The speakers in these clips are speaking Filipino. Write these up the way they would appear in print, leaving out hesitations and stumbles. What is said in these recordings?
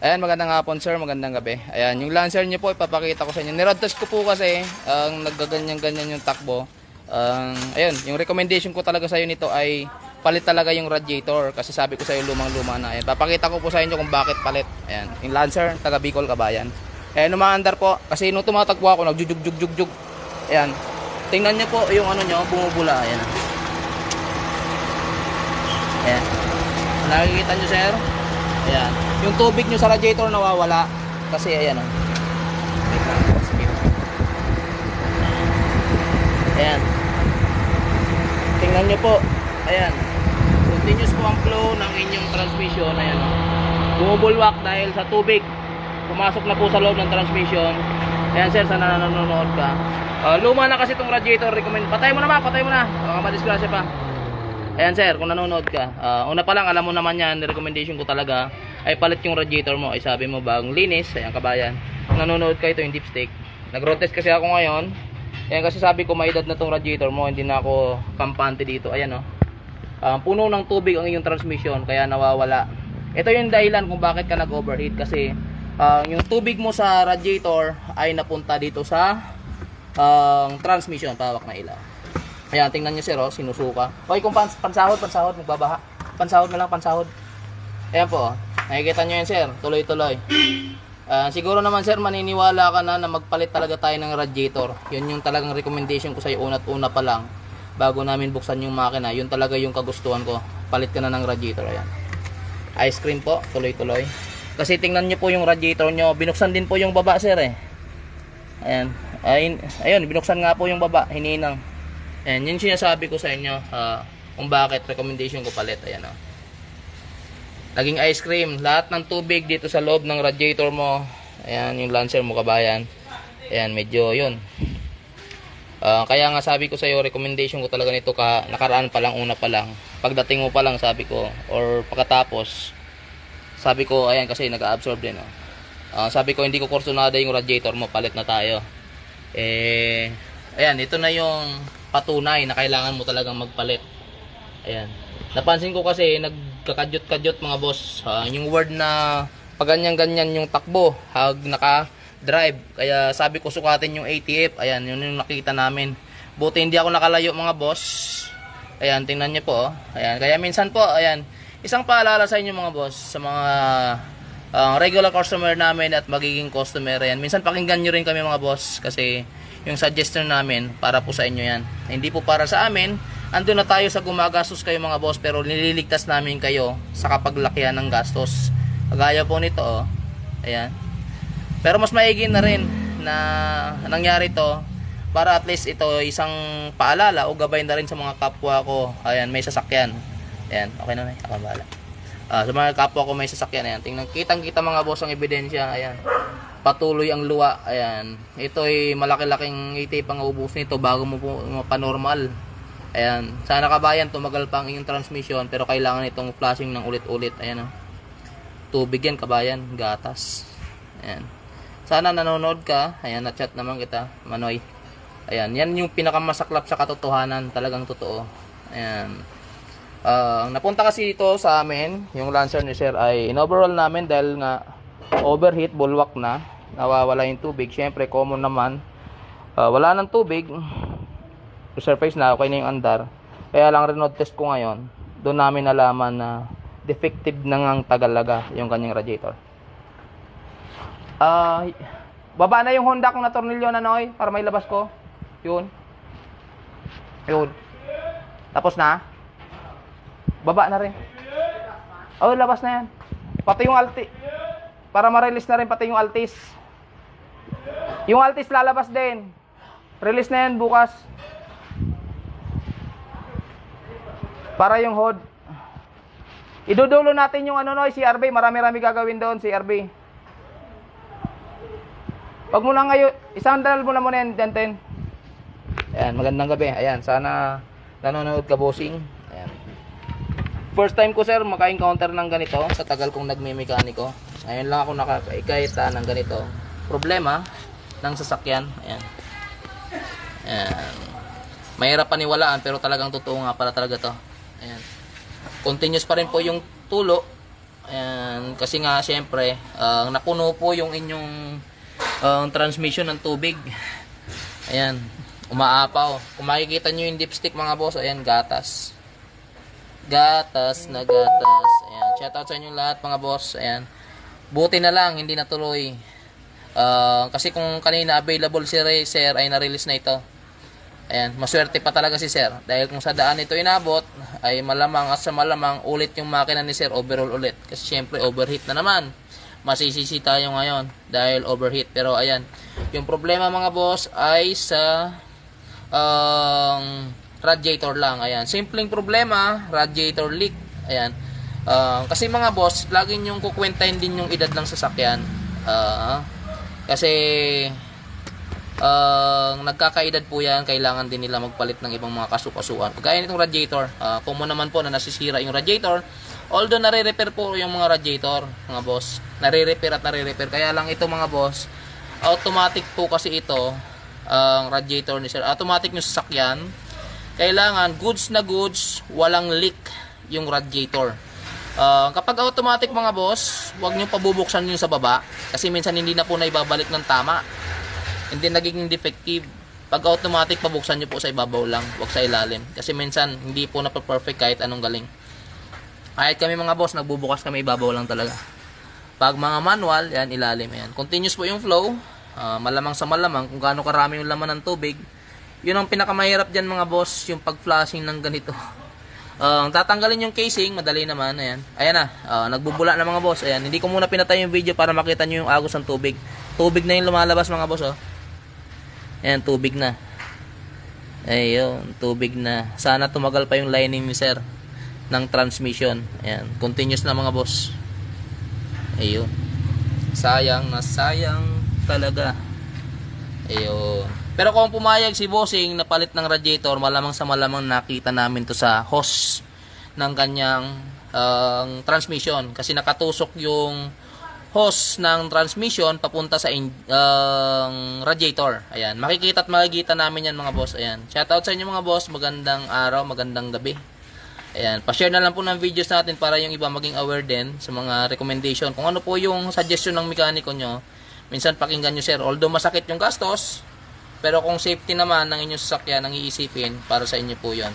Ayan, magandang hapon sir, magandang gabi. Ayan, yung Lancer nyo po, ipapakita ko sa inyo. Nirad test ko po kasi, ang naggaganyan-ganyan yung takbo. Ayun, yung recommendation ko talaga sa iyo nito ay palit talaga yung radiator. Kasi sabi ko sa iyo, lumang-luma na. Ayan, papakita ko po sa inyo kung bakit palit. Ayan, yung Lancer, taga Bicol, Kabayan. Ayan, umaandar po, kasi nung tumatakbo ako, nagjugjug-jugjug. Ayan, tingnan nyo po yung ano nyo, bumubula. Ayan. Ayan, nakikita nyo sir? Ayan, yung tubig nyo sa radiator nawawala kasi ayan o. Ayan, tingnan nyo po. Ayan, continuous po ang flow ng inyong transmission. Ayan o, bumubulwak dahil sa tubig pumasok na po sa loob ng transmission. Ayan sir, sana nanonood ka. Luma na kasi itong radiator. Recommend, patay mo na baka madisgrasya pa. Ayan sir, kung nanonood ka, una pa lang alam mo naman yan, recommendation ko talaga ay palit yung radiator mo. Ay sabi mo bagong linis. Ayan Kabayan, kung nanonood ka, ito yung dipstick. Nag-road test kasi ako ngayon. Ayan, kasi sabi ko may edad na tong radiator mo, hindi na ako kampante dito. Ayan o, puno ng tubig ang iyong transmission, kaya nawawala. Ito yung dahilan kung bakit ka nag-overheat. Kasi yung tubig mo sa radiator ay napunta dito sa transmission, pawak na ilaw. Ayan, tingnan nyo sir, oh, sinusuka. Okay, kung pansahod, magbabaha. Pansahod na lang, pansahod. Ayan po, oh. Nakikita nyo yan sir, tuloy-tuloy. Siguro naman sir, maniniwala ka na magpalit talaga tayo ng radiator. Yun yung talagang recommendation ko sa'yo, una't-una pa lang. Bago namin buksan yung makina, yun talaga yung kagustuhan ko. Palit ka na ng radiator, ayan. Ice cream po, tuloy-tuloy. Kasi tingnan nyo po yung radiator nyo, binuksan din po yung baba sir eh. Ayan, ayun, binuksan nga po yung baba, hininang. Ayan, yun sinasabi ko sa inyo kung bakit recommendation ko palit. Ayan o, naging ice cream lahat ng tubig dito sa loob ng radiator mo. Ayan yung Lancer mo Kabayan. Ayan, medyo yun, kaya nga sabi ko sa iyo, recommendation ko talaga nito nakaraan pa lang, una pa lang, pagdating mo pa lang sabi ko, or pagkatapos sabi ko, ayan kasi nag-absorb din sabi ko hindi ko kursunada yung radiator mo, palit na tayo. Ayan, ito na yung patunay na kailangan mo talagang magpalit. Ayan, napansin ko kasi nagkakadyot-kadyot mga boss, yung word na pag ganyan-ganyan yung takbo, naka-drive. Kaya sabi ko sukatin yung ATF. Ayan, yun yung nakita namin. Buti hindi ako nakalayo mga boss. Ayan, tingnan nyo po. Ayan, kaya minsan po, ayan, isang paalala sa inyo mga boss, sa mga regular customer namin at magiging customer. Ayan, minsan pakinggan nyo rin kami mga boss, kasi yung suggestion namin para po sa inyo yan, hindi po para sa amin. Andun na tayo sa gumagastos kayo mga boss, pero nililigtas namin kayo sa kapaglakihan ng gastos. Kagaya po nito oh. Ayan, pero mas maigi na rin na nangyari to, para at least ito isang paalala o gabay na rin sa mga kapwa ko. Ayan, may sasakyan. Ayan, okay na, ako bahala. Sa mga kapwa ko may sasakyan. Ayan, tingnan, kitang-kita mga boss ang ebidensya. Ayan, patuloy ang luwa. Ayan, ito ay malaki-laking itip ang ubos nito bago mo po mapanormal. Ayan, sana Kabayan tumagal pa ang inyong transmission, pero kailangan itong flashing ng ulit-ulit. Ayan, tubig yan Kabayan, gatas. Ayan, sana nanonood ka. Ayan, na-chat naman kita, Manoy. Ayan, yan yung pinakamasaklap sa katotohanan, talagang totoo. Ayan, napunta kasi dito sa amin yung Lancer ni sir ay in-overall namin dahil nga overheat, bulwak na, nawawala yung tubig. Syempre common naman, wala ng tubig, surface na, okay na yung andar. Kaya lang reload test ko ngayon, doon namin nalaman na defective na ngang tagalaga yung kanyang radiator. Baba na yung Honda kong natornilyo na Noy, para may labas ko. Yun, tapos na, baba na rin. Oh, labas na yan, pati yung Altis, para ma-release na rin pati yung Altis. Yung Altis lalabas din, release na yan bukas. Para yung hood, idudulo natin yung ano Noy, CRB. Marami-rami gagawin doon, CRB. Pag mo na ngayon, isang dalal mo na muna yan, Janten. Ayan, magandang gabi. Ayan, sana nanonood ka bossing. Ayan, first time ko sir maka-encounter ng ganito sa tagal kong nagme-mekaniko. Ngayon lang ako nakakaita ng ganito problema ng sasakyan. Ayan, ayan, mahirap paniwalaan pero talagang totoo nga para talaga to. Ayan, continuous pa rin po yung tulo. Ayan, Ayan, kasi nga syempre, napuno po yung inyong transmission ng tubig. Ayan, umaapaw. Kung makikita nyo yung dipstick mga boss, ayan, gatas. Gatas na gatas. Ayan, shoutout sa inyo lahat mga boss. Ayan, buti na lang, hindi natuloy. Kasi kung kanina available si Sir ay na-release na ito. Ayan, maswerte pa talaga si Sir. Dahil kung sa daan ito inabot, ay malamang at sa malamang ulit yung makina ni Sir, overall ulit. Kasi syempre overheat na naman. Masisisi tayo ngayon dahil overheat. Pero ayan, yung problema mga boss ay sa radiator lang. Ayan, simpleng problema, radiator leak. Ayan, kasi mga boss, lagi nyong kukwentahin din yung edad ng sasakyan. Kasi nagkakaedad po yan, kailangan din nila magpalit ng ibang mga kasukasuan. Kagaya nitong radiator, kung mo naman po na nasisira yung radiator, although nare-repair po yung mga radiator mga boss, nare-repair at nare-repair, kaya lang ito mga boss, automatic po kasi ito ang radiator ni Sir, automatic yung sasakyan, kailangan goods na goods, walang leak yung radiator. Kapag automatic mga boss, huwag nyo pabubuksan yung sa baba, kasi minsan hindi na po na ibabalik ng tama, hindi nagiging defective. Pag automatic, pabuksan nyo po sa ibabaw lang, huwag sa ilalim, kasi minsan hindi po na perfect kahit anong galing. Kahit kami mga boss, nagbubukas kami, ibabaw lang talaga. Pag mga manual, yan, ilalim, yan. Continuous po yung flow, malamang sa malamang, kung gaano karami yung laman ng tubig. Yun ang pinakamahirap dyan mga boss, yung pag-flashing ng ganito. Tatanggalin yung casing, madali naman, ayan. Ayan na, nagbubula na mga boss, ayan. Hindi ko muna pinatay yung video para makita nyo yung agos ng tubig. Tubig na yung lumalabas mga boss, oh. Ayan, tubig na. Ayun, tubig na. Sana tumagal pa yung lining ni Sir ng transmission. Ayan, continuous na mga boss. Ayun. Sayang na sayang talaga. Ayun. Pero kung pumayag si Bossing na palit ng radiator, malamang sa malamang nakita namin to sa hose ng kanyang transmission. Kasi nakatusok yung hose ng transmission papunta sa radiator. Ayan, makikita at makikita namin yan mga boss. Ayan, shoutout sa inyo mga boss, magandang araw, magandang gabi. Ayan, pa-share na lang po ng videos natin para yung iba maging aware din sa mga recommendation. Kung ano po yung suggestion ng mekaniko nyo, minsan pakinggan nyo Sir. Although masakit yung gastos, pero kung safety naman ng inyong sasakyan ang iisipin, para sa inyo po yun.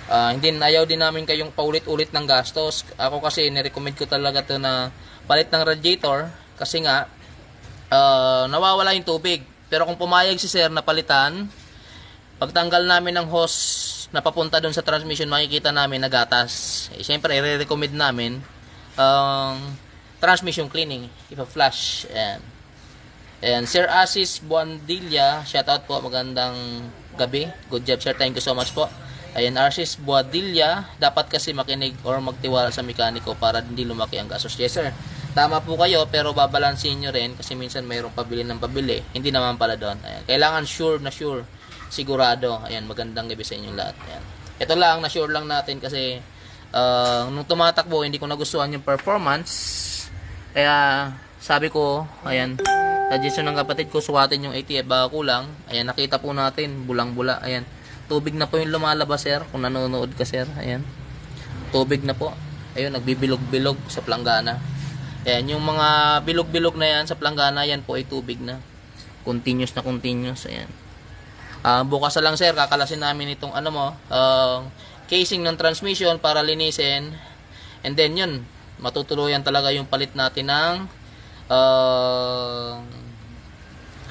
Hindi, ayaw din namin kayong paulit-ulit ng gastos. Ako kasi nirecommend ko talaga to na palit ng radiator kasi nga nawawala yung tubig. Pero kung pumayag si Sir na palitan, pagtanggal namin ng hose na papunta doon sa transmission, makikita namin na gatas. Siyempre i-recommend namin transmission cleaning, ipa-flush. Ayan, Sir Asis Buandilla, shoutout po, magandang gabi, good job Sir, thank you so much po. Ayan, Arsis Buadilla, dapat kasi makinig or magtiwala sa mekaniko para hindi lumaki ang gastos. Yes sir, tama po kayo, pero babalansin nyo rin kasi minsan mayroong pabili ng pabili, hindi naman pala doon. Ayan, kailangan sure na sure, sigurado. Ayan, magandang gabi sa inyong lahat. Ayan, ito lang, na sure lang natin kasi nung tumatakbo, hindi ko nagustuhan yung performance. Kaya sabi ko, ayan, suggestion ng kapatid ko, suwatin yung ATF baka kulang. Ayan, nakita po natin, bulang-bula. Ayan, tubig na po yung lumalabas Sir, kung nanonood ka Sir. Ayan, tubig na po. Ayun, nagbibilog-bilog sa planggana. Ayan, yung mga bilog-bilog na yan sa planggana, yan po ay tubig na. Continuous na continuous. Ayan. Bukas na lang Sir, kakalasin namin itong ano mo, casing ng transmission para linisin. And then yun, matutuluyan talaga yung palit natin ng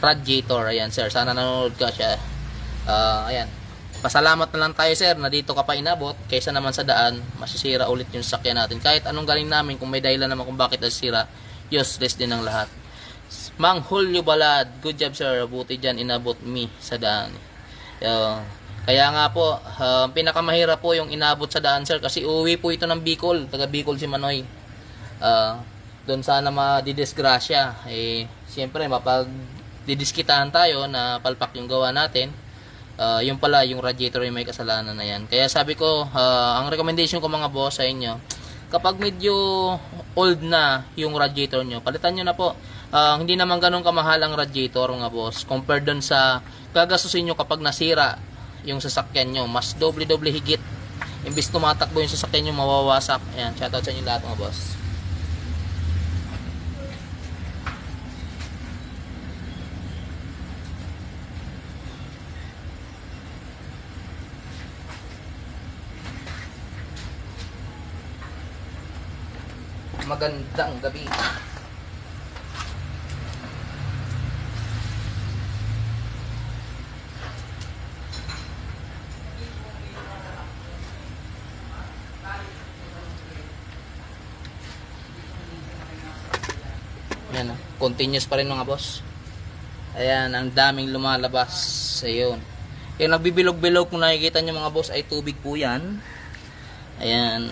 radiator. Ayan Sir, sana nanonood ka siya. Ayan, pasalamat na lang tayo Sir na dito ka pa inabot, kaysa naman sa daan masisira ulit yung sasakyan natin. Kahit anong galing namin, kung may dahilan naman kung bakit nasisira, useless din ang lahat. Mang Julio Balad, good job Sir, buti dyan inabot me sa daan. Kaya nga po, pinakamahirap po yung inabot sa daan Sir, kasi uwi po ito ng Bicol, taga Bicol si Manoy. Doon sana madidisgrasya. Siyempre mapag didiskitahan tayo na palpak yung gawa natin. Yung pala, yung radiator yung may kasalanan na yan. Kaya sabi ko, ang recommendation ko mga boss sa inyo, kapag medyo old na yung radiator nyo, palitan nyo na po. Hindi naman ganun kamahal ang radiator mga boss, compared dun sa gagastusin nyo kapag nasira yung sasakyan nyo. Mas doble-doble higit. Imbis tumatakbo yung sasakyan nyo, mawawasak. Ayan, shoutout sa inyo lahat mga boss. Magandang gabi. Ayan, continuous pa rin mga boss. Ayan, ang daming lumalabas. Ayun. Yung nagbibilog-bilog kung nakikita nyo mga boss ay tubig po yan. Ayan.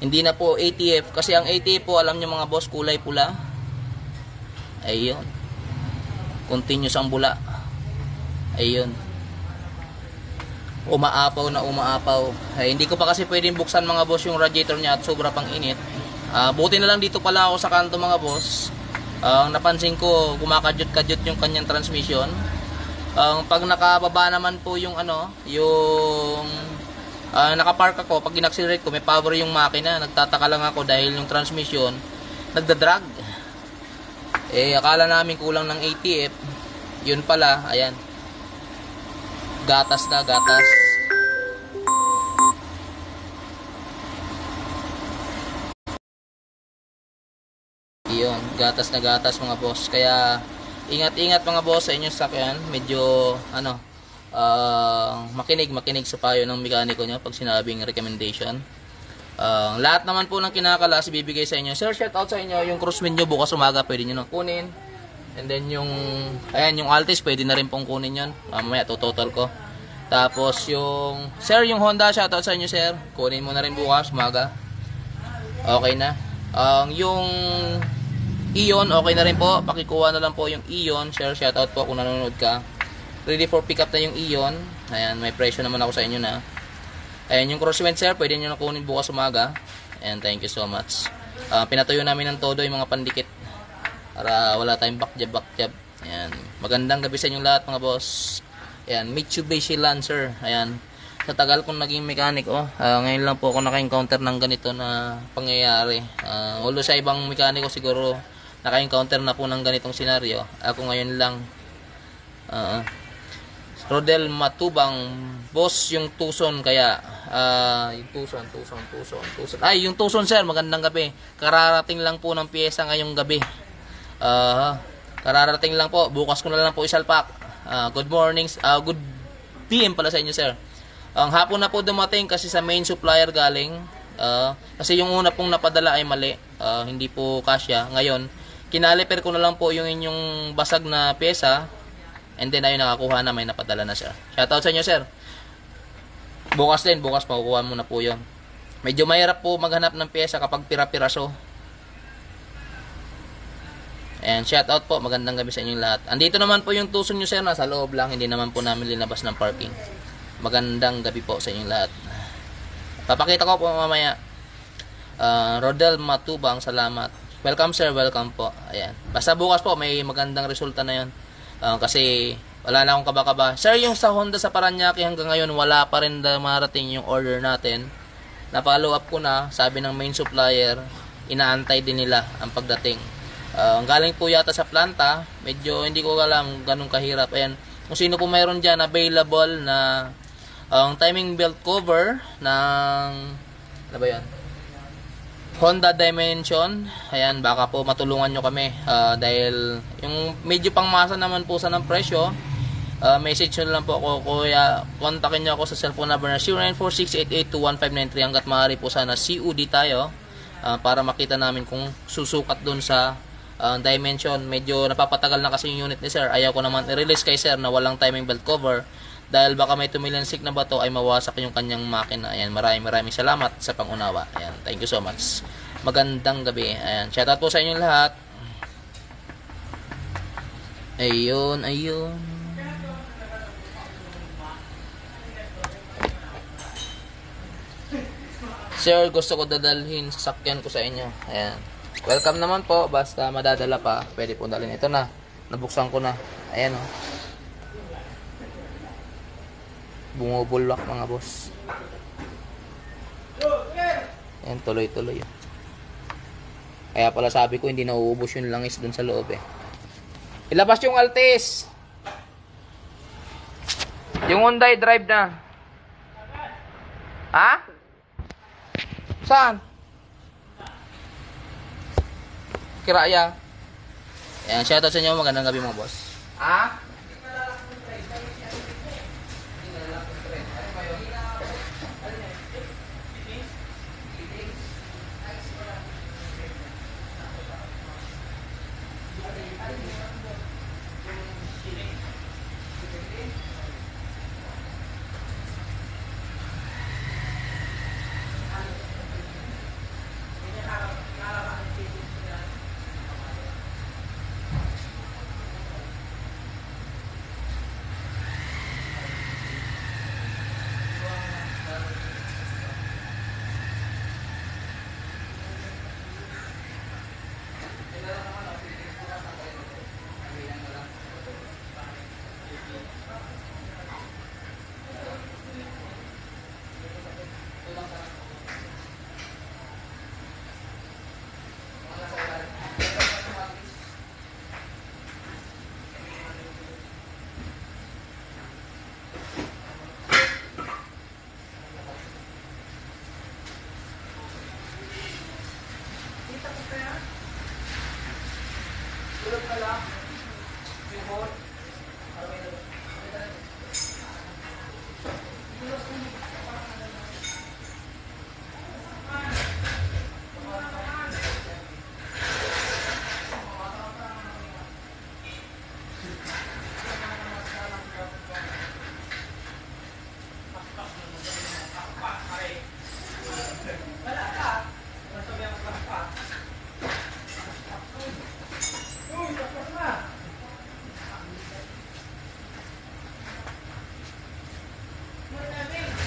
Hindi na po ATF. Kasi ang ATF po, alam nyo mga boss, kulay pula. Ayun. Continuous ang bula. Ayun. Umaapaw na umaapaw. Ay, hindi ko pa kasi pwedeng buksan mga boss yung radiator niya at sobra pang init. Buti na lang dito pala ako sa kanto mga boss. Napansin ko kumakadyot-kadyot yung kanyang transmission. Pag nakababa naman po yung yung nakapark ako, pag in-accelerate ko may power yung makina. Nagtataka lang ako dahil yung transmission nagdadrag. Akala namin kulang ng ATF. Yun pala, ayan. Gatas na gatas. Yun, gatas na gatas mga boss. Kaya ingat-ingat mga boss sa inyong sakyan. Medyo makinig sa payo ng mekaniko nyo pag sinabing recommendation. Lahat naman po ng kinakalas bibigay sa inyo. Sir, shout out sa inyo. Yung Crosswind nyo bukas umaga pwede nyo nang kunin. And then yung Altis pwede na rin pong kunin yun. Mamaya total ko. Tapos yung sir, yung Honda, shout out sa inyo sir. Kunin mo na rin bukas umaga. Okay na. Yung Ion, okay na rin po. Pakikuha na lang po yung Ion. Share, shoutout po kung nanonood ka. Ready for pick up na yung Ion. Ayan, may presyo naman ako sa inyo na. Ayan, yung Crosswind sir, pwede nyo na kunin bukas umaga. And thank you so much. Pinatuyo namin ng todo yung mga pandikit. Para wala tayong bakjab. Ayan, magandang gabi sa inyong lahat mga boss. Ayan, Mitsubishi Lancer. Ayan, sa tagal kong naging mechanic, ngayon lang po ako naka-encounter ng ganito na pangyayari. Although sa ibang mekaniko siguro naka-encounter na po ng ganitong senaryo. Ako ngayon lang. Rodel Matubang, boss, yung Tucson kaya. Yung Tucson. Ay, yung Tucson sir, magandang gabi. Kararating lang po ng piyesa ngayong gabi. Kararating lang po. Bukas ko na lang po isalpak. Good morning. Good PM pala sa inyo sir. Ang hapon na po dumating kasi sa main supplier galing. Kasi yung una pong napadala ay mali. Hindi po kasya. Ngayon, kinaliper ko na lang po yung inyong basag na pyesa. And then ayun, nakakuha na, may napadala na sir. Shoutout sa inyo sir. Bukas makukuha mo na po yun. Medyo mahirap po maghanap ng pyesa kapag pira-piraso. And shoutout po, magandang gabi sa inyong lahat. Andito naman po yung Tucson nyo sir, nasa loob lang. Hindi naman po namin linabas ng parking. Magandang gabi po sa inyong lahat. Papakita ko po mamaya. Rodel Matubang, salamat. Welcome sir, welcome po. Ayan. Basta bukas po may magandang resulta na 'yon. Kasi wala na akong kaba-kaba. Sir, yung sa Honda sa Paranaque hanggang ngayon wala pa rin marating yung order natin. Na-follow up ko na, sabi ng main supplier, inaantay din nila ang pagdating. Galing po yata sa planta, medyo hindi ko alam ganun kahirap. Ayan. Kung sino po mayroon diyan available na timing belt cover ng ano ba 'yan? Honda Dimension, ayan, baka po matulungan nyo kami dahil yung medyo pang masa naman po sa ng presyo. Message nyo lang po ako, kuya, kontakin nyo ako sa cellphone number na 094688215993 hanggat maaari po sana COD tayo para makita namin kung susukat dun sa Dimension. Medyo napapatagal na kasi yung unit ni sir, ayaw ko naman i-release kay sir na walang timing belt cover dahil baka may tumilansik na bato ay mawasak yung kanyang makina. Ayan, maraming salamat sa pangunawa. Ayan, thank you so much. Magandang gabi. Ayan, shoutout po sa inyong lahat. Ayun. Sir, gusto ko dadalhin sa sakyan ko sa inyo. Ayan. Welcome naman po, basta madadala pa, pwede po dalhin. Ito na, nabuksan ko na. Ayan o. Bumubulwak mga boss. Ayan, tuloy-tuloy. Kaya pala sabi ko hindi nauubos yung langis dun sa loob eh. Ilabas yung Altis. Yung Hyundai Drive na. Ha? Saan? Kiraya. Ayan, shoutout sa inyo. Magandang gabi mga boss. Ah?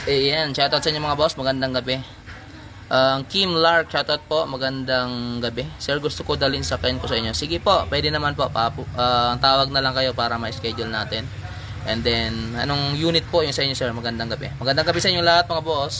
Ayan, shoutout sa inyo mga boss, magandang gabi. Kim Lark, shoutout po, magandang gabi. Sir, gusto ko dalhin sa kain ko sa inyo. Sige po, pwede naman po. Tawag na lang kayo para ma-schedule natin. And then, anong unit po yung sa inyo, sir? Magandang gabi. Magandang gabi sa inyo lahat mga boss.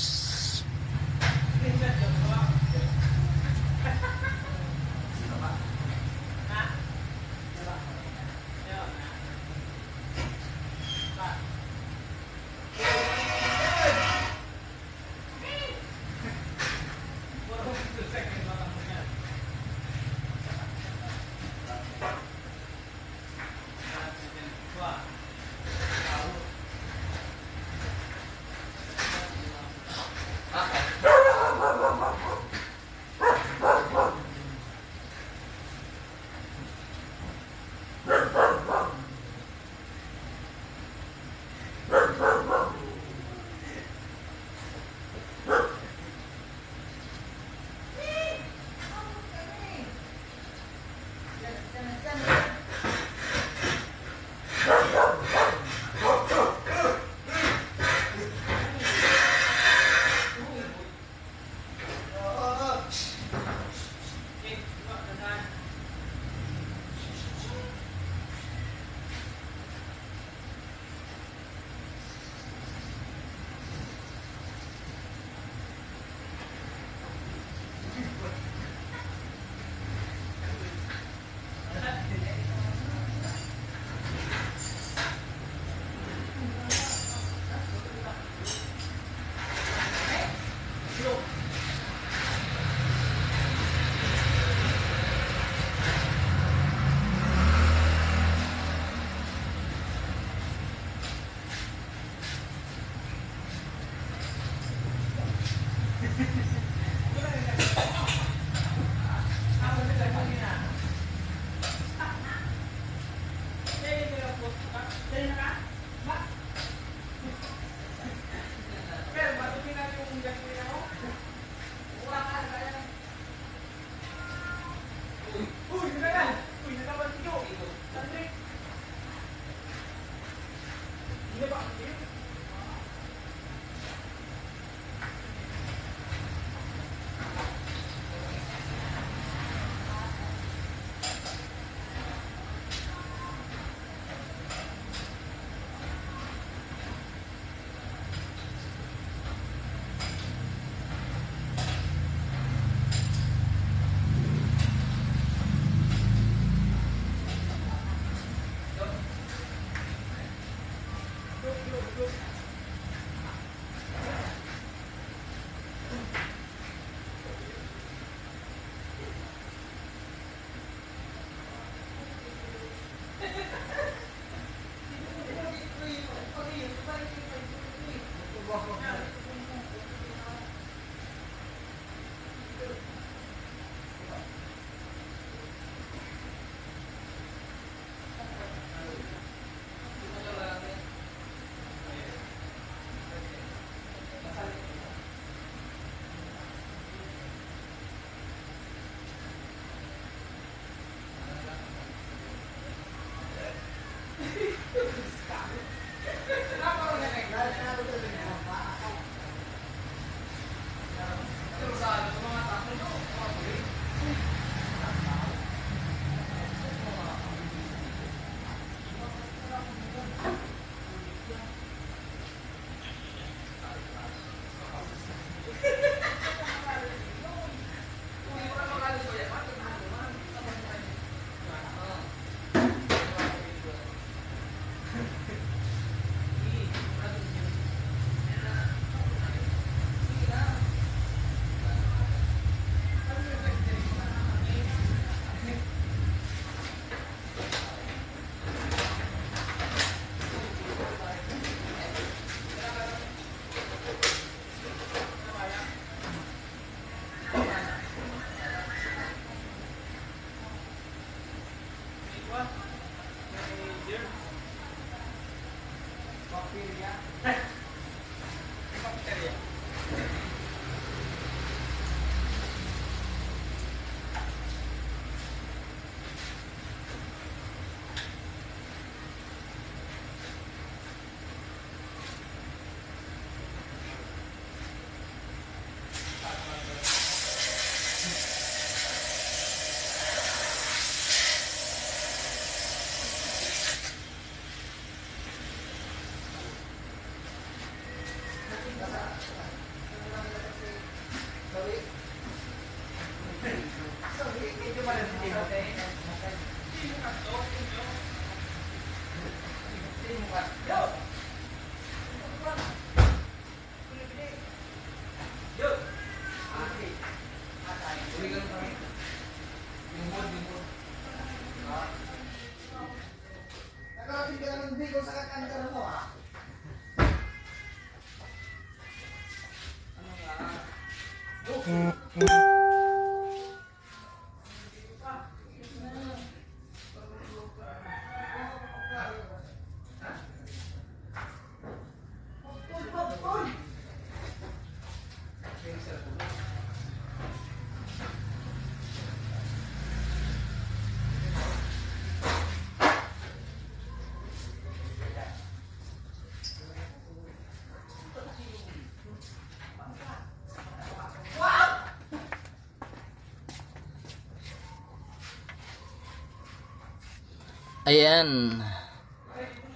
Ayan.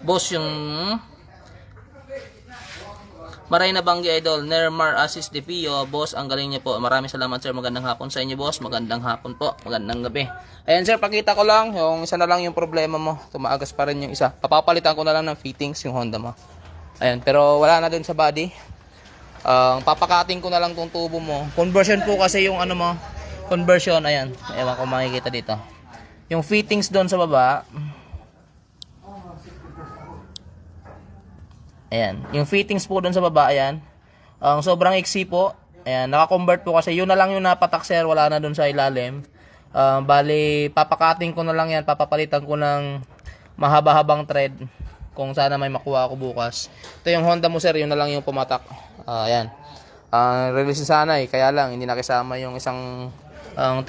Boss, yung Maray na Banggi Idol, Nermar Assist de Pio. Boss, ang galing niyo po. Maraming salamat sir. Magandang hapon sa inyo boss. Magandang hapon po. Magandang gabi. Ayan sir, pakita ko lang. Yung isa na lang yung problema mo. Tumaagas pa rin yung isa. Papapalitan ko na lang ng fittings yung Honda mo. Ayan, pero wala na dun sa body. Papakating ko na lang tong tubo mo. Conversion po kasi yung ano mo. Conversion, ayan. Ewan ko makikita dito. Yung fittings doon sa baba. Ayan, yung fittings po doon sa baba, ayan. Sobrang iksi po. Ayan, naka-convert po kasi yun na lang yung napatak sir, wala na doon sa ilalim. Bali, papakating ko na lang yan, papapalitan ko ng mahaba-habang thread kung sana may makuha ako bukas. Ito yung Honda mo sir, yun na lang yung pumatak. Ayan. Release sana kaya lang hindi nakisama yung isang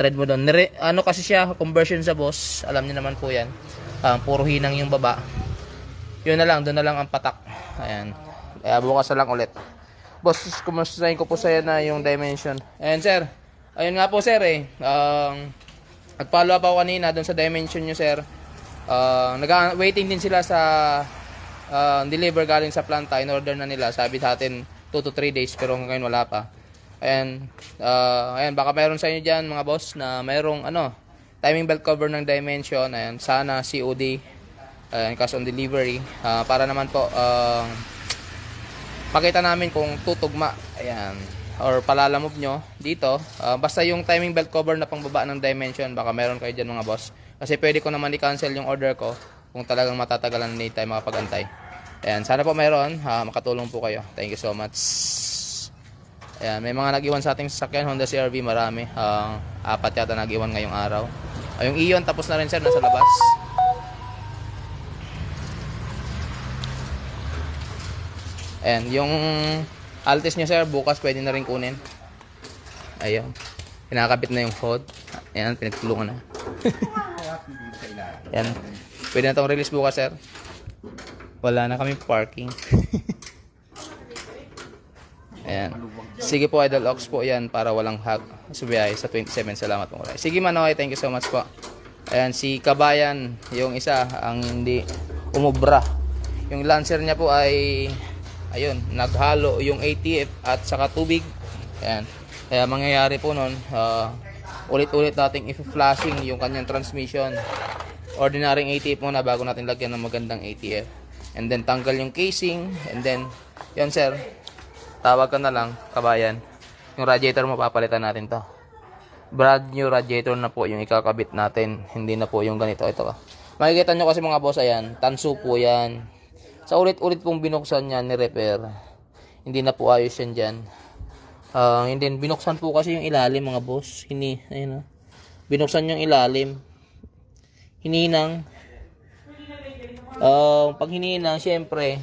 thread mo doon. Ano kasi siya, conversion sa boss. Alam niyo naman po yan. Puro hinang yung baba. Yun na lang, doon na lang ang patak. Ayan. Kaya bukas na lang ulit. Boss, kumustahin ko po sa'yo na yung dimension. Ayan sir. Ayun nga po sir eh. Nag-follow up ako kanina doon sa dimension nyo sir. Waiting din sila sa deliver galing sa planta. In order na nila. Sabi sa atin 2 to 3 days pero ngayon wala pa. Ayan. Ayan, baka mayroon sa inyo dyan mga boss na mayroong timing belt cover ng dimension. Ayan, sana COD. Cash on delivery para naman po makita namin kung tutugma ayan or palalamove nyo dito basta yung timing belt cover na pangbaba ng dimension baka meron kayo dyan mga boss kasi pwede ko naman i-cancel yung order ko kung talagang matatagalan na tayo makapag-antay. Ayan, sana po meron makatulong po kayo. Thank you so much. Ayan, may mga nag-iwan sa ating sasakyan Honda CR-V marami 4 yata nag-iwan ngayong araw. Yung iyon tapos na rin sir nasa labas. Ayan, yung Altis nyo sir, bukas pwede na rin kunin. Ayun. Pinakabit na yung hood. Ayan, pinagtulungan na. Ayan. Pwede na itong release bukas sir. Wala na kami parking. Ayan. Sige po Idol Ox po yan para walang hag. Subiyay sa 27. Salamat po. Sige Manoy, thank you so much po. Ayan, si Kabayan, yung isa, ang hindi umubra. Yung Lancer niya po ay ayun, naghalo yung ATF at saka tubig. Ayan. Kaya mangyayari po nun, ulit-ulit nating i-flashing yung kanyang transmission. Ordinaryong ATF muna bago natin lagyan ng magandang ATF. And then tanggal yung casing. And then, yun sir, tawag ka na lang, Kabayan. Yung radiator mo, papalitan natin to. Brand new radiator na po yung ikakabit natin. Hindi na po yung ganito. Ito. Makikita nyo kasi mga boss, ayan. Tansu po yan. Sa ulit-ulit pong binuksan yan, ni-repair. Hindi na po ayos yan dyan. Hindi, binuksan po kasi yung ilalim mga boss. Ayun, binuksan yung ilalim. hininang. Pag hininang, syempre,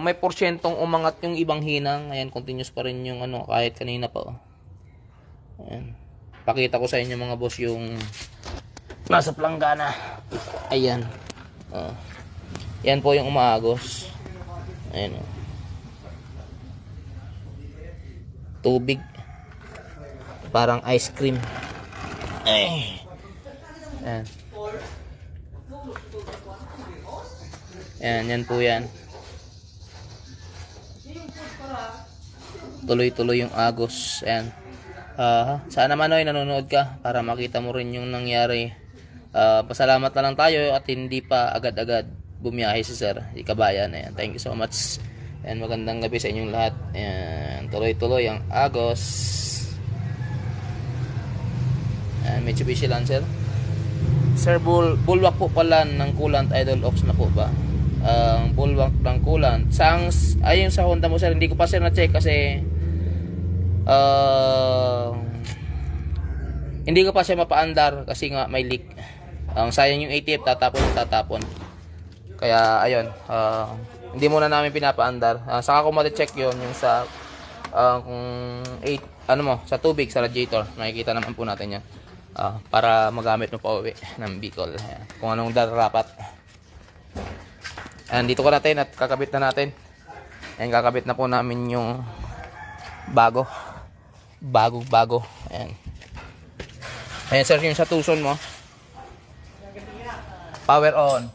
may porsyentong umangat yung ibang hinang. Ayan, continuous pa rin yung ano, kahit kanina pa. Oh. Ayan. Pakita ko sa inyo mga boss yung nasa planggana. Ayan. Yan po yung umaagos. Ayan. Oh. Tubig. Parang ice cream. Ay. Ayan. Ayan, yan po yan. Tuloy-tuloy yung agos. Ayan. Sana Manoy nanonood ka para makita mo rin yung nangyari. Pasalamat na lang tayo at hindi pa agad-agad bumiyahe si Sir, si Kabayan. Ayan. Thank you so much. Ayan, magandang gabi sa inyong lahat. Ayan, tuloy-tuloy ang agos. Ayan, Mitsubishi Lancer. Sir, bulwark po pala ng coolant, idle ox na po ba? Bulwark ng coolant. Ayun sa Honda mo, sir, hindi ko pa sir na-check kasi hindi ko pa siya mapaandar kasi nga may leak. Sayang yung ATF, tatapon. Kaya ayun, hindi muna namin pinapaandar. Saka ko ma-check yun yung sa sa tubig sa radiator. Makikita naman po natin yan. Para magamit mo pa uwi ng Bicol. Ayan. Kung anong darapat. Ayan, dito ko natin at kakabit na natin. Ayan, kakabit na po namin yung bago. Ayan. Ayan sir, yung sa tuson mo. Power on.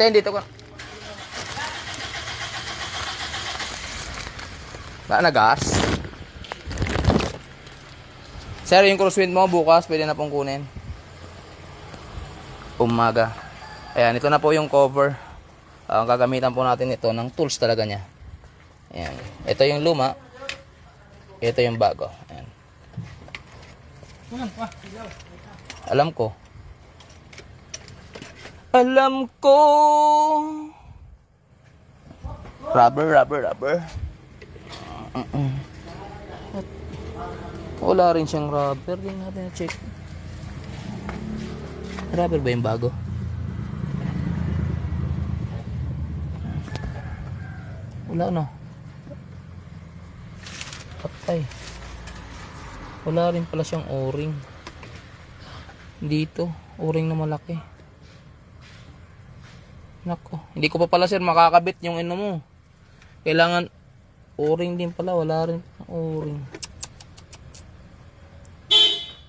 Ayan, dito ko. Na gas. Sir, yung crosswind mo bukas pwede na pong kunin. Umaga. Ayan, ito na po yung cover. Gagamitan po natin ito ng tools talaga niya. Ayan. Ito yung luma. Ito yung bago. Ayan. Alam ko. Rubber. Wala rin siyang rubber. Hindi natin na-check. Rubber ba yung bago? Wala no. Patay. Wala rin pala siyang o-ring. Dito. O-ring na malaki. Nako. Hindi ko pa pala sir makakabit yung ino mo. Kailangan o-ring din pala. Wala rin o-ring.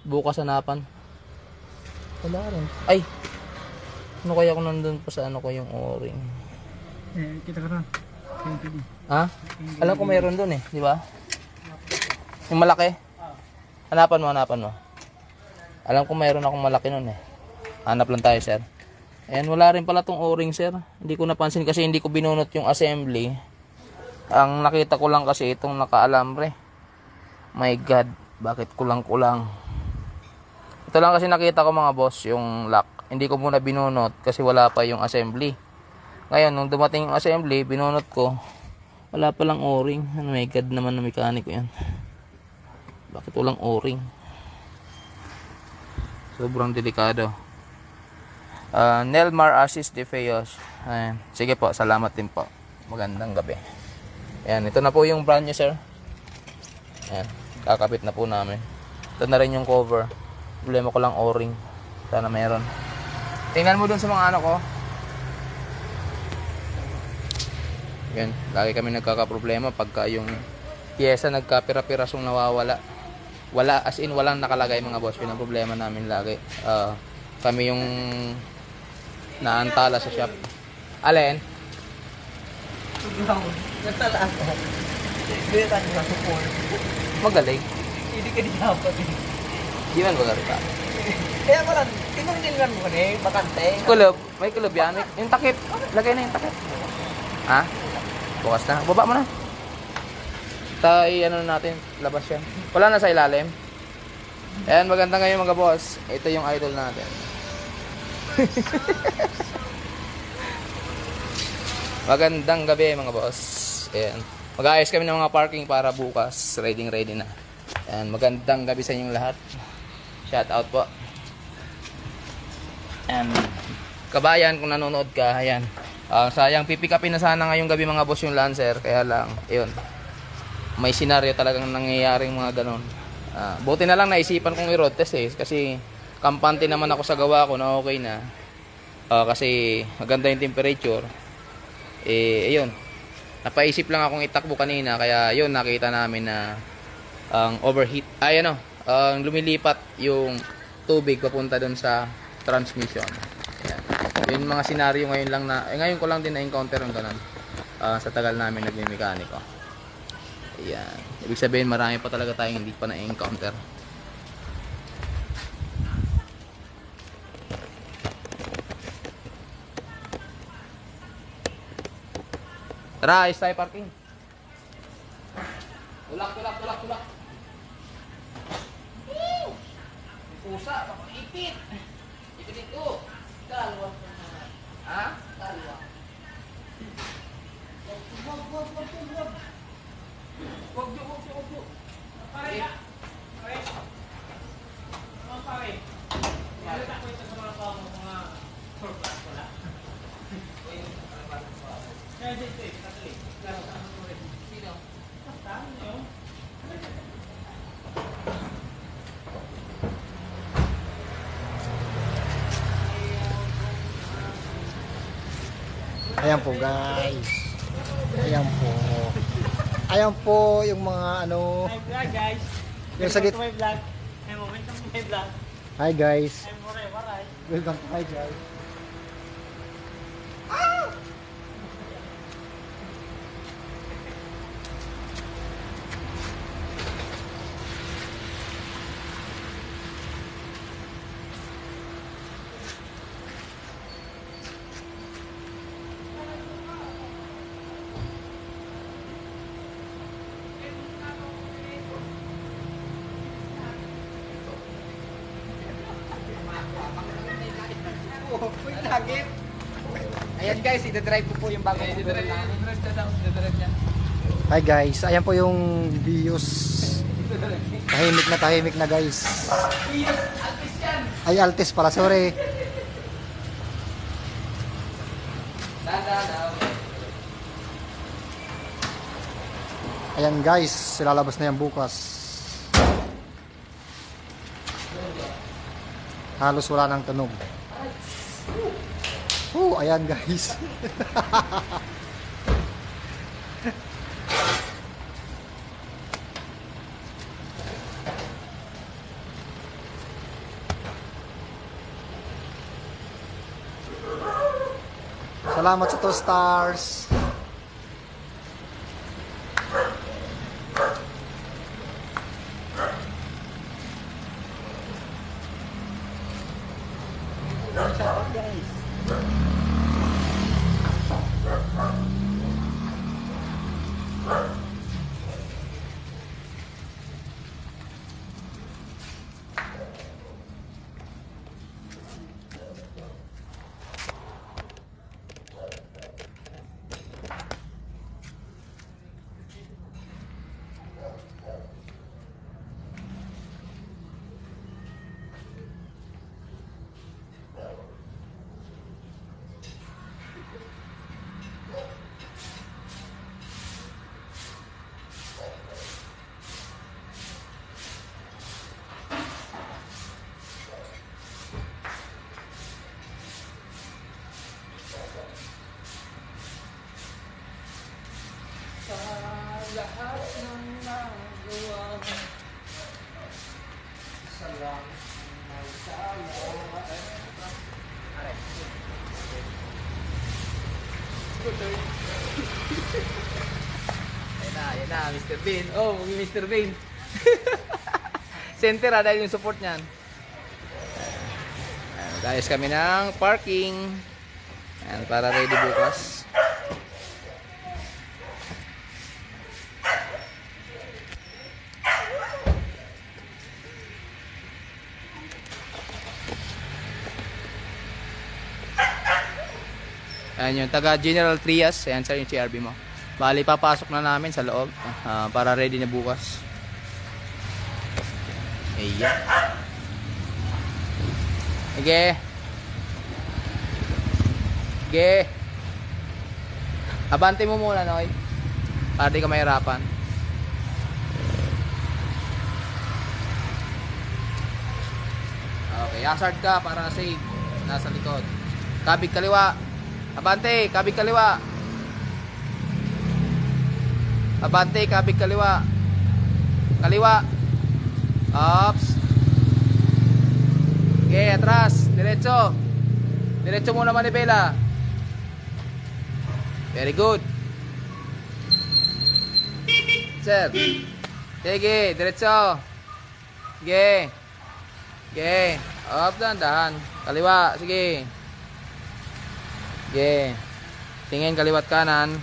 Bukas hanapan. Wala rin. Ay! Ano kaya kung nandun pa sa ano ko yung o-ring? Kita ka rin. Ha? Alam ko mayroon dun eh. Di ba? Yung malaki? Hanapan mo. Alam ko mayroon akong malaki nun eh. Hanap lang tayo sir. Ayan, wala rin pala tong o-ring sir. Hindi ko napansin kasi hindi ko binunot yung assembly. Ang nakita ko lang kasi itong naka-alambre. My God, bakit kulang-kulang? Ito lang kasi nakita ko mga boss, yung lock. Hindi ko muna binunot kasi wala pa yung assembly. Ngayon, nung dumating yung assembly, binunot ko. Wala pa lang o-ring. Ano, my God naman na mekaniko yan. Bakit walang o-ring? Sobrang delikado. Nelmar Assis de Feos. Ayan. Sige po, salamat din po. Magandang gabi. Ayan, ito na po yung brand new sir. Ayan, kakapit na po namin. Ito na rin yung cover. Problema ko lang o-ring. Sana meron. Tingnan mo dun sa mga ano ko. Yan, lagi kami nagkakaproblema pagka yung pyesa nagkapira-pirasong nawawala. Wala, as in walang nakalagay mga boss. Yun ang problema namin lagi. Kami yung naantala sa shop. Alin? Natala ako. Hindi tayo na support. Magaling. Hindi ka di dapat eh. Di man magaling ka. Kaya pala, tinanggilan mo na eh, bakante. Kulob. May kulob yan. Yung takip. Lagay na yung takip. Ha? Bukas na. Baba mo na. Ano natin. Labas yan. Wala na sa ilalim. Ayan, maganda ngayon mga boss. Ito yung idol natin. Magandang gabi mga boss. Ayan. Mag-aayos kami ng mga parking para bukas. Ready na. Ayan, magandang gabi sa inyong lahat. Shout out po. And kabayan, kung nanonood ka, ayan. Sayang, pipick upin na sana ngayong gabi mga boss yung Lancer. Kaya lang, ayun. May senaryo talagang nangyayaring mga ganon. Buti na lang naisipan kong i-road test kasi kampante naman ako sa gawa ko na okay na. Kasi maganda yung temperature. Ayun. Napaisip lang akong itakbo kanina kaya yun nakita namin na ang overheat. Lumilipat yung tubig papunta doon sa transmission. Ayan. Yung mga senaryo ngayon lang ngayon ko lang din na-encounter yung ganun. Sa tagal namin nagme-mekaniko. Ayan. Ibig sabihin marami pa talaga tayong hindi pa na-encounter. Tara, ayos tayo parking. Tulak. Pusa, papaipit. Ipit ito. Kalwa. Ha? Kalwa. Wag. Pare. Pare. Malita ko ito sa mga tao mga surplus wala. Kaya dito Sino? Ayan po guys. Ayan po yung mga ano. Hi vlog guys. Yung sa git. My vlog. Hey, welcome to my vlog. Hi guys. I'm Waray. Welcome to my guys. Ayan guys, ida-drive ko po yung bagong motor namin. Hi guys. Ayan po yung views. Tahimik na guys. Ay Altis pala, sorry. Ayan guys, lalabas na yan bukas. Halos wala nang tunog. Ayan guys. Salamat sa 2 stars. Lahat ng nagawa mo. Salamat may salamat. Ayan na, Mr. Bean. Oh, Mr. Bean. Center dahil yung support niyan. Guys, kami ng parking. Ayan, para ready bukas. Ayan yung taga General Trias. Ayan sir yung CRB mo. Bali, papasok na namin sa loob para ready na bukas. Ayan. Sige. Sige. Abante mo muna, Noy. Para di ka mahirapan. Okay, hazard ka para safe. Nasa likod. Kabig kaliwa. Abante, kabig kaliwa. Abante, kabig kaliwa. Kaliwa. Ops. Okay, atras. Diretso. Diretso muna manibela. Very good. Sir. Sige, diretso. Sige. Sige. Up, dahan. Kaliwa, sige. Sige. Tingin kaliwat kanan.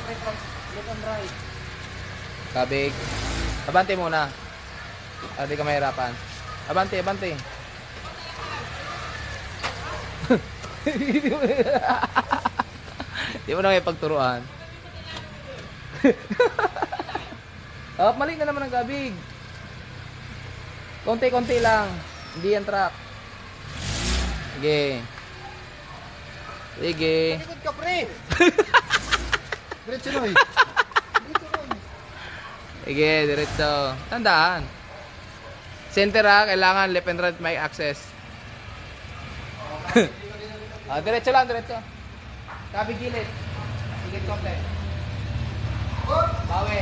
Left and right. Kabig. Abante muna. Hindi ka mahirapan. Abante, abante. Di mo na may pagturuan. Oh, mali na naman ang kabig. Konti-konti lang. Hindi yan track. Sige. Sige. Palikod ka, pre! Diretso, Noy. Sige, diretso. Tandaan. Center kailangan left and right may access. Diretso lang, diretso. Kabig gilid. Gilid konti. Bawi.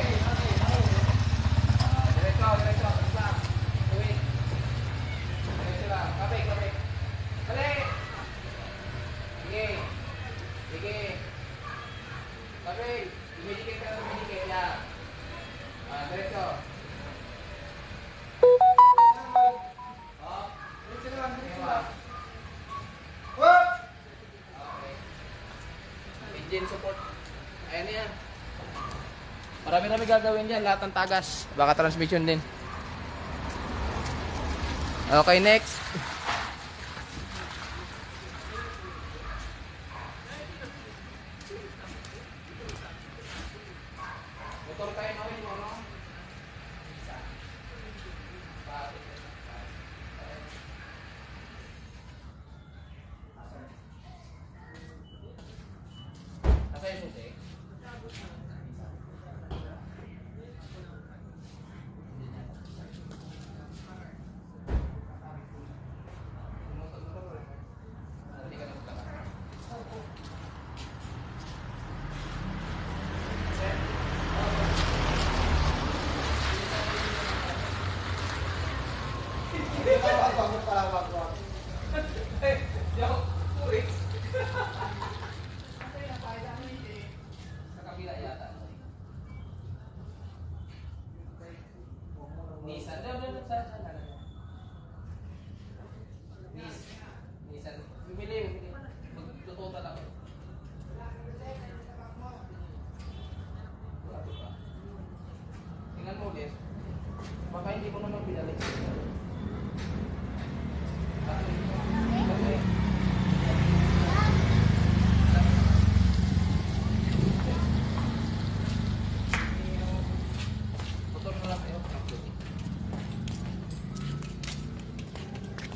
Diretso, diretso. Tuwid. Diretso lang. Kabig, kabig. Balik. Sige. Sige. Kabig. Dumidikit ka, dumidikit. Yan. Diretso. Diretso lang, diretso lang. Okay. Engine support. Ayan yan. Marami-rami gagawin dyan. Lahat ng tagas. Baka transmission din. Okay, next. Motor tayo na rin, no? Nasa yung susi? Nissan. Nissan. Bumili. Magtututan ako. Tingnan mo ulit. Baka hindi ko naman pinali.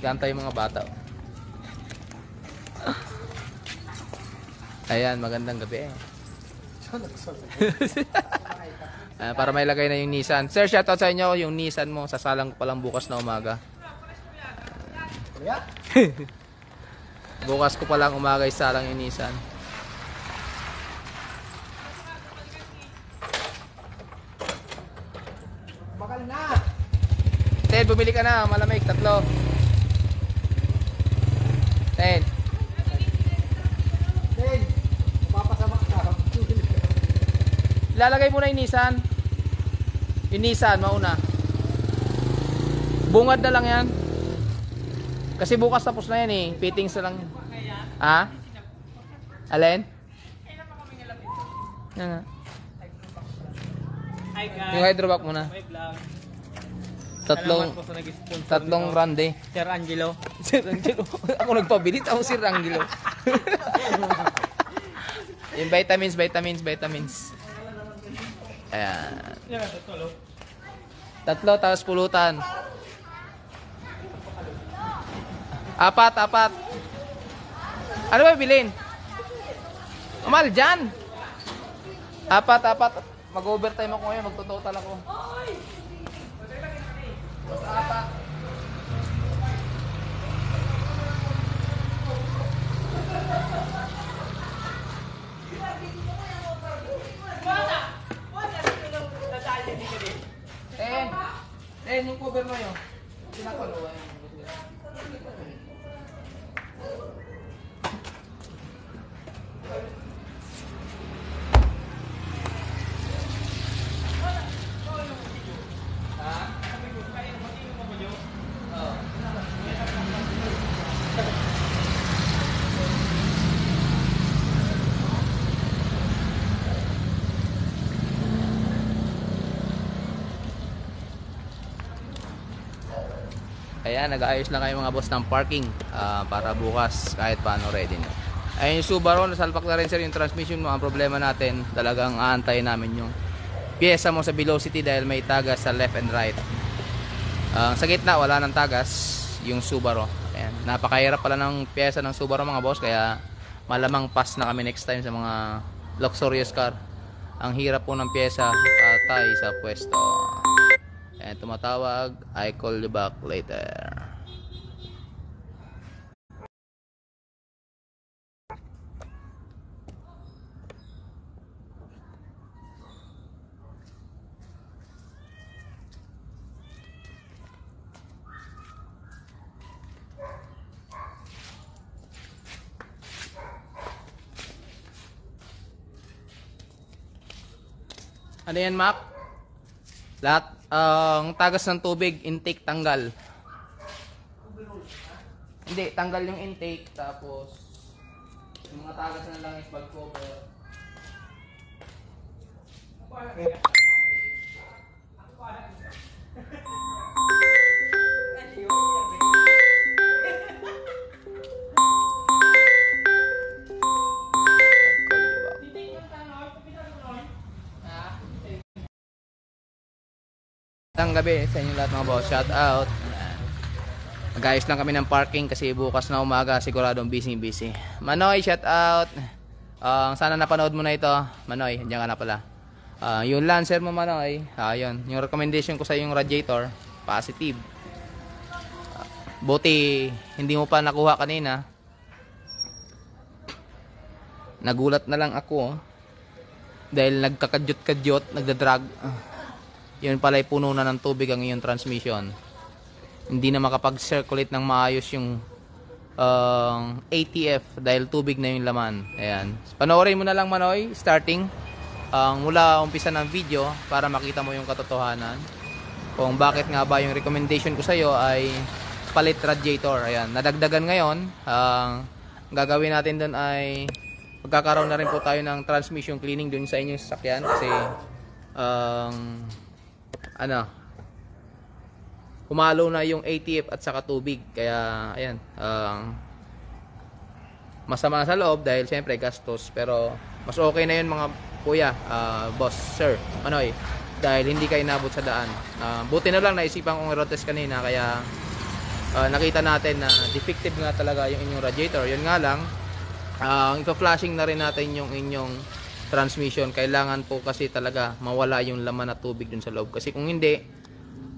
Gantay yung mga bata. Ayan, magandang gabi. Para may lagay na yung Nissan. Sir, shoutout sa inyo yung Nissan mo. Sasalang ko palang bukas na umaga. Bukas ko palang umaga isalang yung Nissan. Bakal na! Ted, bumili ka na. Malamig, 3. Ted. Ten! Mapapasama ka. Ilalagay mo na yung Nissan. Yung Nissan, mauna. Bungad na lang yan. Kasi bukas tapos na yan eh. Fittings na lang. Ha? Alin? Yan nga. Hi guys. Yung hydrovac muna. My vlog. Tatlong, Salamat po sa nag-sponsor tatlong nito. grande. Sir Angelo. Sir Angelo. Ako nagpabili, ako Sir Angelo. Yung vitamins. Ayan. Yan, totoo. Tatlo, tapos pulutan. Apat. Ano ba bilhin? Mahal dyan. Apat. Mag-overtime ako ngayon, magtototal ako. Basta apat. Yung cover mo yun. Pinakuluan. Ayan, nag-aayos lang kayo mga boss ng parking para bukas kahit paano ready na. Ayun yung Subaru, nasalpak na rin sir yung transmission mo. Ang problema natin, talagang aantayin namin yung pyesa mo sa velocity dahil may tagas sa left and right. Sa gitna, wala nang tagas yung Subaru. Ayan, napakahirap pala ng pyesa ng Subaru mga boss, kaya malamang pass na kami next time sa mga luxurious car. Ang hirap po ng pyesa, patay sa pwesto. And tumatawag, I call you back later. Ano yan, Mac? Lahat ang tagas ng tubig, intake tanggal. Hindi, tanggal yung intake, tapos yung mga tagas na lang is bag cover. Ang gabi sa inyo lahat mga boss, shout out. Nag-ayos lang kami ng parking kasi bukas na umaga siguradong busy. Manoy, shout out. Sana napanood mo na ito. Manoy, diyan ka na pala. Yung Lancer mo Manoy, yun. Yung recommendation ko sa yung radiator, positive. Buti hindi mo pa nakuha kanina. Nagulat na lang ako dahil nagkakadyot-kadyot, nagdadrag. Yun pala ay puno na ng tubig ang iyong transmission. Hindi na makapag-circulate ng maayos yung ATF dahil tubig na yung laman. Ayan. Panoorin mo na lang Manoy, starting mula umpisa ng video para makita mo yung katotohanan. Kung bakit nga ba yung recommendation ko sa iyo ay palit radiator. Ayan. Nadagdagan ngayon. Gagawin natin doon ay magkakaroon na rin po tayo ng transmission cleaning doon sa inyong sasakyan kasi humalo na yung ATF at saka tubig, kaya ayan, masama sa loob dahil syempre gastos, pero mas okay na yun mga kuya, boss, sir, Manoy, dahil hindi kayo nabot sa daan. Buti na lang naisipan kong i-road kanina, kaya nakita natin na defective nga talaga yung inyong radiator. Yun nga lang, ito-flashing na rin natin yung inyong transmission. Kailangan po kasi talaga mawala yung laman na tubig dun sa loob, kasi kung hindi,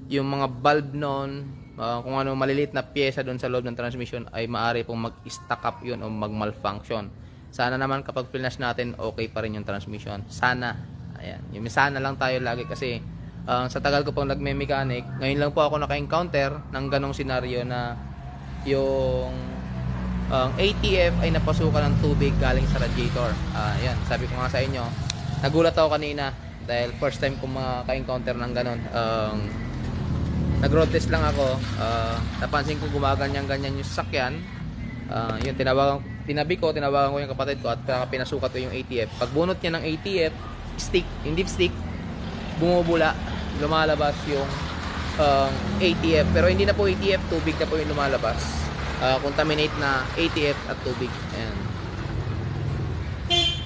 yung mga bulb nun, kung ano maliliit na pyesa dun sa loob ng transmission ay maaari pong mag-stack up yun o mag-malfunction. Sana naman kapag flash natin okay pa rin yung transmission, sana. Ayan, yung sana lang tayo lagi kasi sa tagal ko pong nagme-mechanic, ngayon lang po ako naka-encounter ng ganong senaryo na yung ATF ay napasukan ng tubig galing sa radiator. Ayan, sabi ko nga sa inyo, nagulat ako kanina dahil first time ko maka-encounter ng ganon. Nag-road test lang ako, napansin ko gumaganyan-ganyan yung sasakyan. Yun, tinawagan ko yung kapatid ko at pinasukat ko yung ATF. Pag bunot niya ng ATF stick, yung dipstick, bumubula, lumalabas yung ATF. Pero hindi na po ATF, tubig na po yung lumalabas. Contaminate na ATF at tubig. Ayan.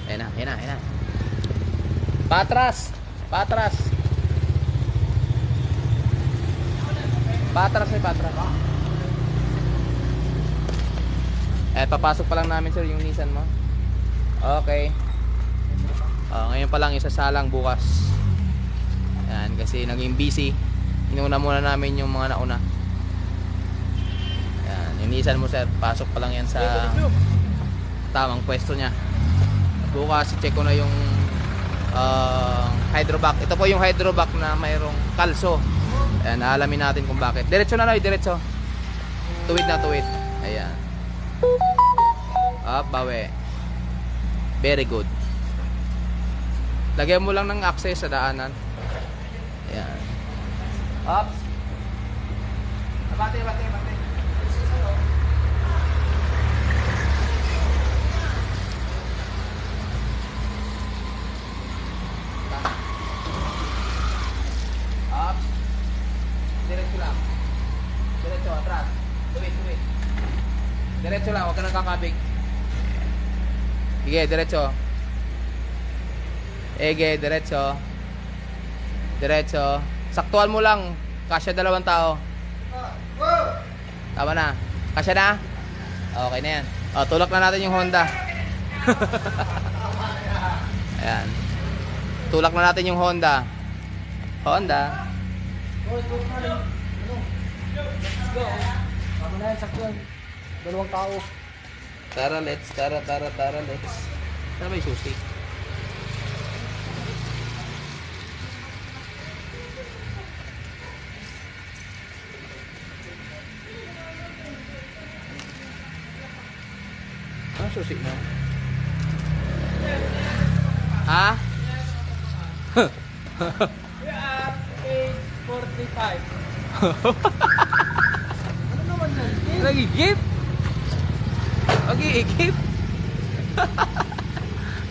Ayan na, ayan na, ayan na. Patras! Patras! Patras may patras. Papasok pa lang namin sir yung Nissan mo. Okay. Ngayon pa lang isasalang bukas. Ayan, kasi naging busy. Inuna muna namin yung mga nauna. Ayan, yung Nissan mo sir, pasok pa lang yan sa tamang pwesto niya. Bukas i-check ko na yung hydrovac. Ito po yung hydrovac na mayroong kalso. Ayan, alamin natin kung bakit. Diretso na lang, diretso. Tuwid na tuwid. Ayan. Up, bawi. Very good. Lagyan mo lang ng access sa daanan. Ayan. Up. Bate, bate, bate. Up. Diretso lang. Diretso, atras. Tuwid, tuwid. Diretso lang, huwag ka nang kakabig. Sige, diretso. Ege, diretso. Diretso. Saktuan mo lang. Kasya 2 tao. Tama na. Kasya na? Okay na yan. Tulak na natin yung Honda. Ayan. Tulak na natin yung Honda. Honda. Let's go. Tama na yan, saktuan. 2 tao. Tara, let's. Tara, let's. Tara ba yung susi? Ano susi mo? Ha? We are 8:45. Ano naman yan? Lagi gift? Lagi gift?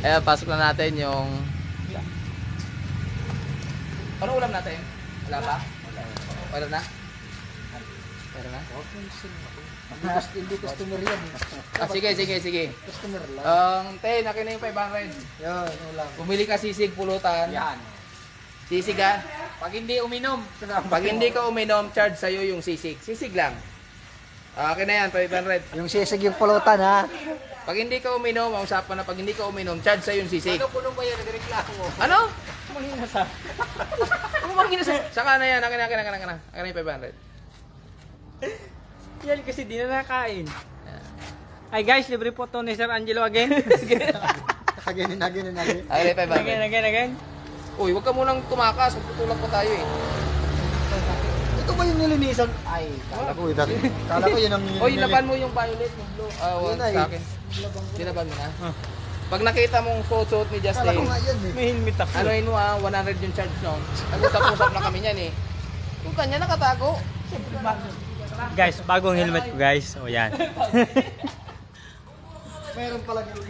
Ayan, pasok na natin yung... Ano ulam natin? Wala pa? Wala na? Wala na? Hindi customer yan. Sige, sige, sige. Customer lang. Te, nakin na yung 500. Yan, ulam. Bumili ka sisig pulutan. Yan. Sisig ha? Pag hindi uminom, Pag hindi ka uminom, charge sa'yo yung sisig. Sisig lang. Okay na yan, 500. Yung sisig yung pulutan ha. Pag hindi ka uminom, ang usapan na pag hindi ka uminom, charge sa'yo yung sisig. ano puno ba yan? Nagreklamo. Ano? Mahina sa. Ano bang ginasa? Saka na yan, akin na yung 500. Yan kasi di na nakain. Ay guys, libre po to ni Sir Angelo again. Again. Akin na yung 500. Again. Uy, wag ka munang tumakas, magtutulak pa tayo eh. Ito ba yung nilinisan? Ay, kala ko yun ang nilinisan. Uy, laban mo yung violet, yung blue. Yun na Sa eh. akin. Dinaban mo na. Pag nakita mong suot ni Kala Justin, ko nga yan eh. May helmet ako. ano mo 100 yung charge no? Nag-usap-usap na kami niyan eh. Yung kanya nakatago. Guys, bagong helmet ko guys. O yan. Meron pala yung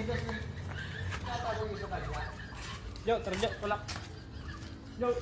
Jo, terjo, tulak. Jo.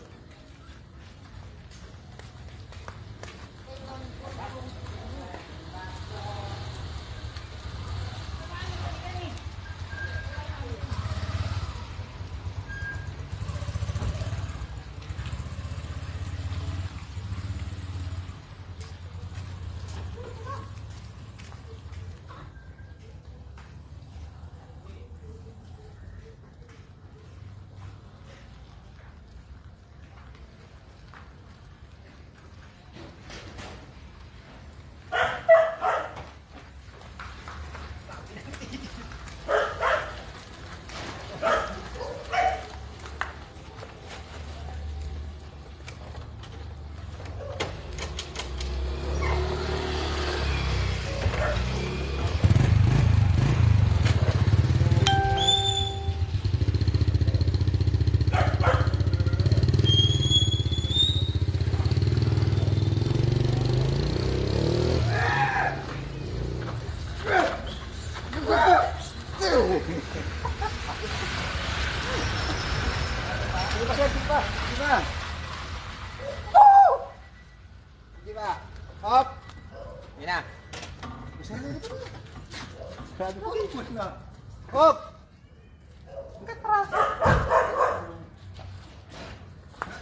Up! Yan na. Saan na ito? Grabe ko. Up!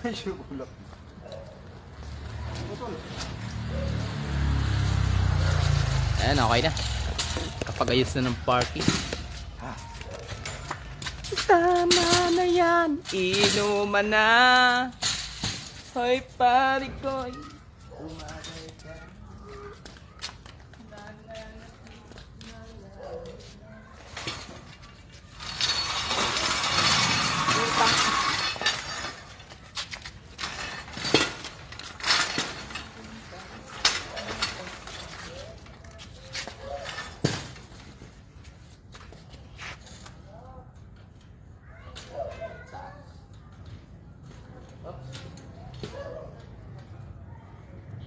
Ay, bulak. Ayan, okay na. Kapag ayos na ng parking. Tama na yan. Inuman na. Hoy, pari ko.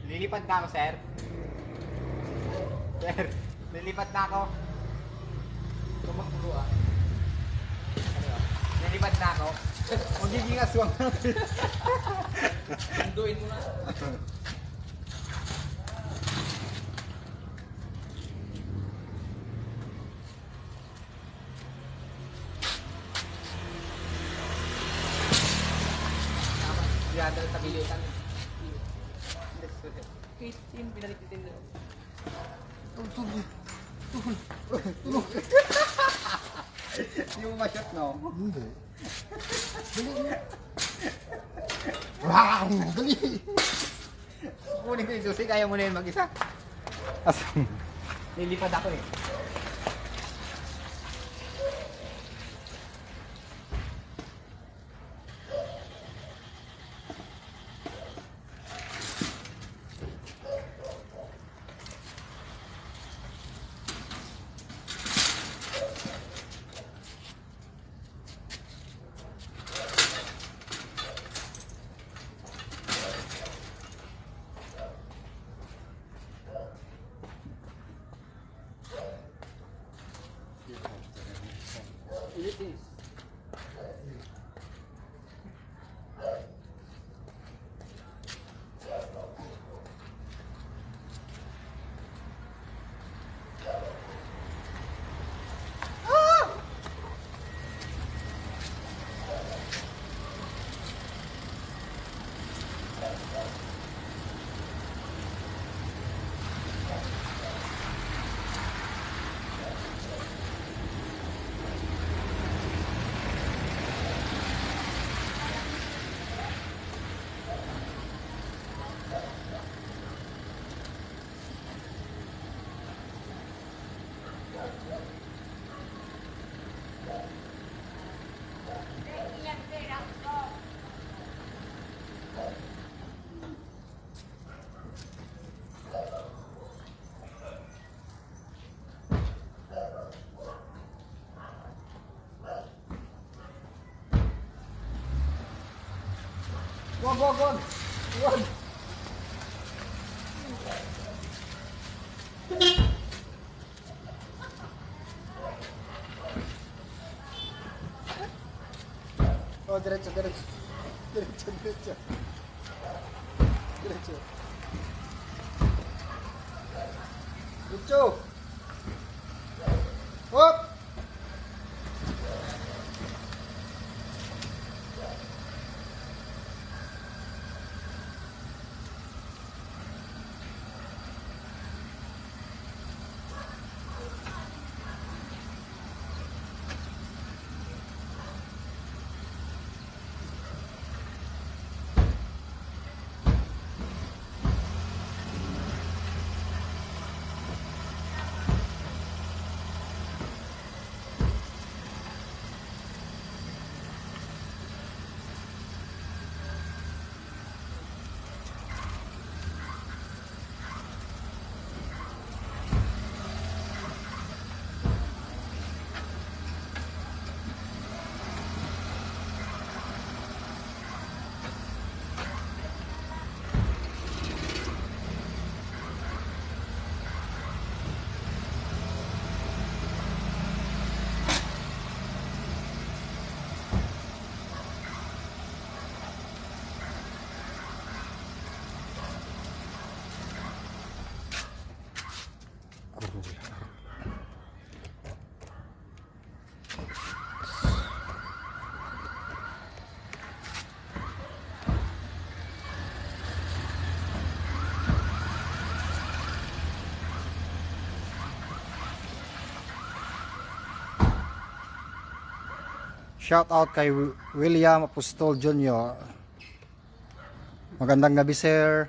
Lilipad na ako, sir. Sir, lilipad na ako. Tumakbo ah. Ano? Lilipad na ako. Magiging aswang. Sunduin mo na. Yan, sa bilitan. 15, pinalitin na. Hindi mo ma-shot, no? Hindi. Wow! Dali! Kunin ko yung susi, kaya mo na yun mag-isa. Aswang. Lilipad ako eh. It is. Wag! Wag! Oh, diretso. Diretso! Hop! Shout out kay William Apostol Jr. Magandang gabi, sir.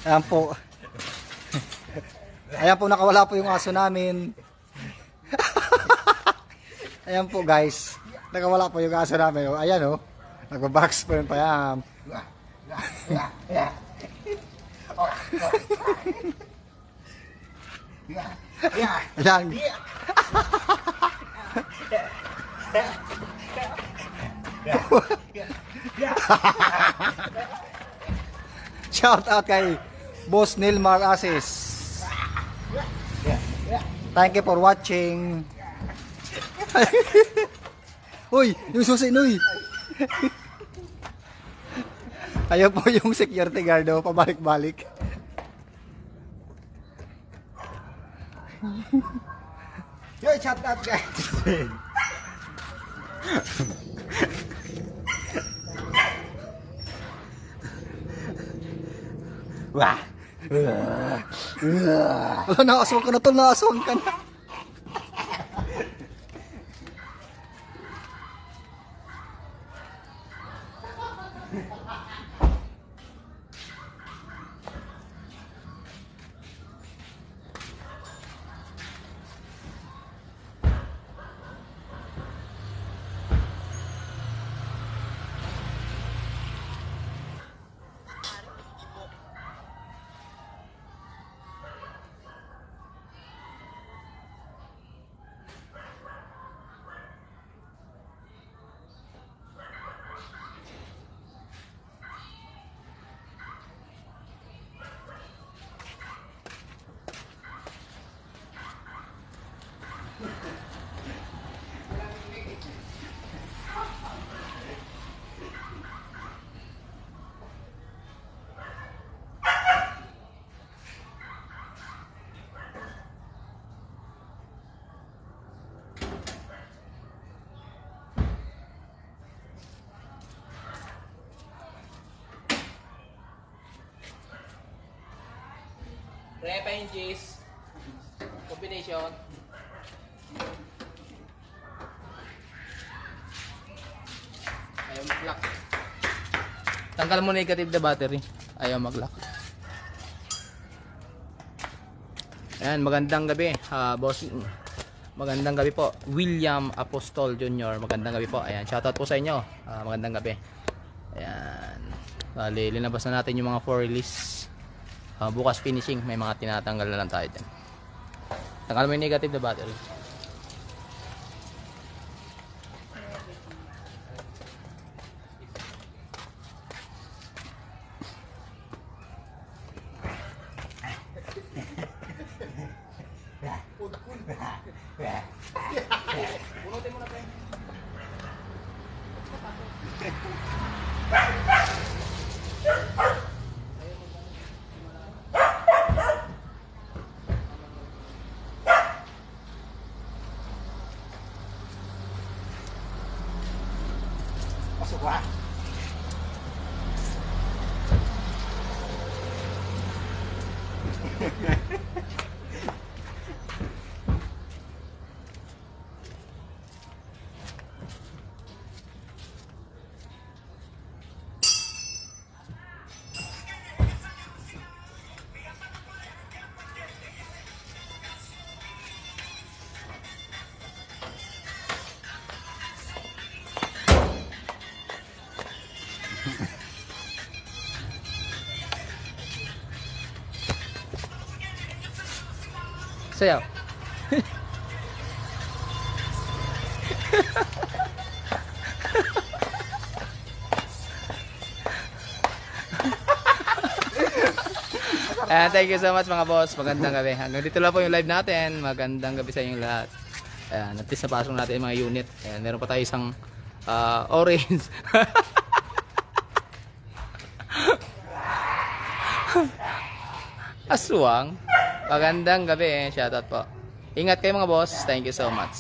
Ayan po. Ayan po, nakawala po yung aso namin. Ayan po guys. Nakawala po yung aso namin. Ayan o. Nagbabox po yun pa yan. Ayan. Shout out kay Boss Nilmar Asis. Thank you for watching. Uy, yung susi nuy. Ayun po yung security guard o, pabalik-balik. Yo, shout out guys. Wah. Wala, nakaswang ka na to, nakaswang ka na. Repa inches. Combination. Ayaw mag-lock. Tanggal mo negative na battery. Ayaw mag-lock. Ayan, magandang gabi, boss. Magandang gabi po, William Apostol Jr. Magandang gabi po. Ayan, shoutout po sa inyo. Magandang gabi. Ayan. Bali, linabas na natin yung mga 4 release. Bukas finishing, may mga tinatanggal na lang tayo dyan. Tanggal mo yung negative na battery. Punutin mo na pa yun. Pasok ka. Sayaw. Thank you so much mga boss. Magandang gabi. Hanggang dito lang po yung live natin. Magandang gabi sa inyong lahat. Ayan, at least napasok natin yung mga unit. Ayan, meron pa tayo isang orange. Aswang. Magandang gabi. Shoutout po. Ingat kayo mga boss. Thank you so much.